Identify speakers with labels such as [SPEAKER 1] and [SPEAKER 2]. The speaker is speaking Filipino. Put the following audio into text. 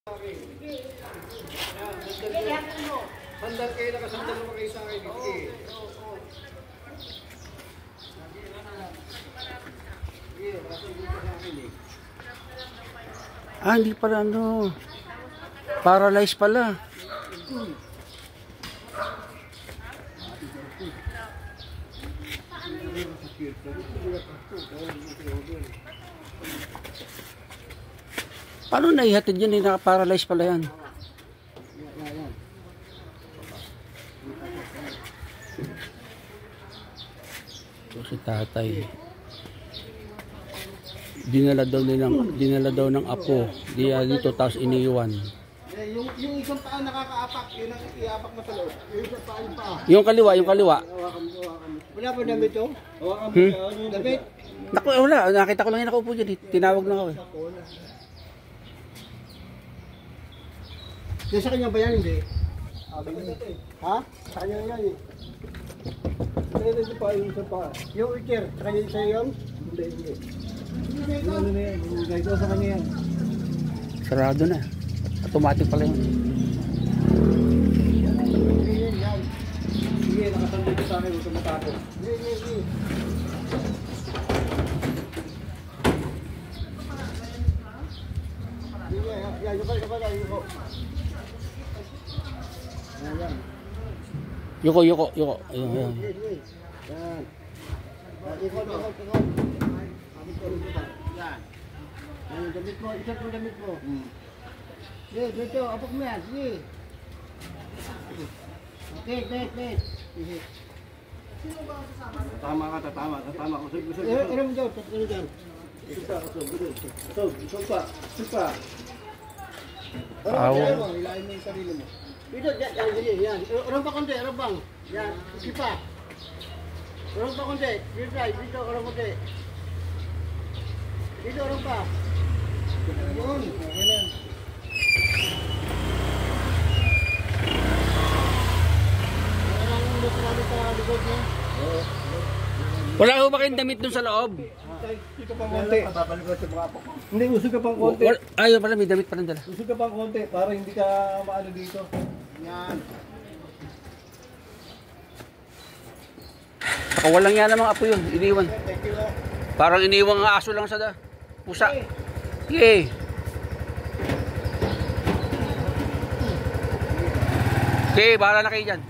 [SPEAKER 1] Sandal kayo, nakasandal naman kayo sa akin.
[SPEAKER 2] Ah, hindi pala ano. Paralyzed pala. Paano naihatid yan? Hindi naka-paralyzed pala yan. So, si tatay. Dinala daw ng apo. Dito tapos iniiwan.
[SPEAKER 1] Yung isang paa nakakaapak, yun ang iapak mo sa loob. Yung isang paa, yung paa.
[SPEAKER 2] Yung kaliwa.
[SPEAKER 1] Wala pa damit yun? Damit?
[SPEAKER 2] Naku, wala. Nakita ko lang yung nakaupo dyan. Tinawag lang ako eh.
[SPEAKER 1] Sa kanya ba yan? Hindi. Ha? Sa kanya yan eh. Ito pa yung isa pa. Yung iker, sa kanya isa yun? Hindi. Ano na yan? Ito sa kanya yan.
[SPEAKER 2] Sarado na. Automatic pala yun.
[SPEAKER 1] Sige, nakasandal ko sa akin. Huwag ka matapos. Sige. Yan,
[SPEAKER 2] Yuko. Ayun.
[SPEAKER 1] Yan. Ikot. Yan. Yan, damit mo. Isat mo damit mo. Sige, dito. Apok mo yan. Sige. Okay, bet. Sige. Tama ka. Inom daw. Tatlo dyan. Supa. Ilahin mo yung sarili mo. Dito, yan. Urang pa konti, urang bang. Yan, sipa. Urang pa konti. Dito, urang konti. Dito, urang pa. Yun, okay na. Urang mo sa likod mo.
[SPEAKER 2] Wala ko ba kayong damit dun sa loob?
[SPEAKER 1] Usog ka pang konti. Hindi, usog ka pang konti.
[SPEAKER 2] Ayun pala, may damit pa rin dala.
[SPEAKER 1] Usog ka pang konti para hindi ka maano dito. Yan.
[SPEAKER 2] Walang yan namang apo yun, iniwan. Parang iniwang aso lang sa pusa. Sige. Okay, bahala na kayo dyan.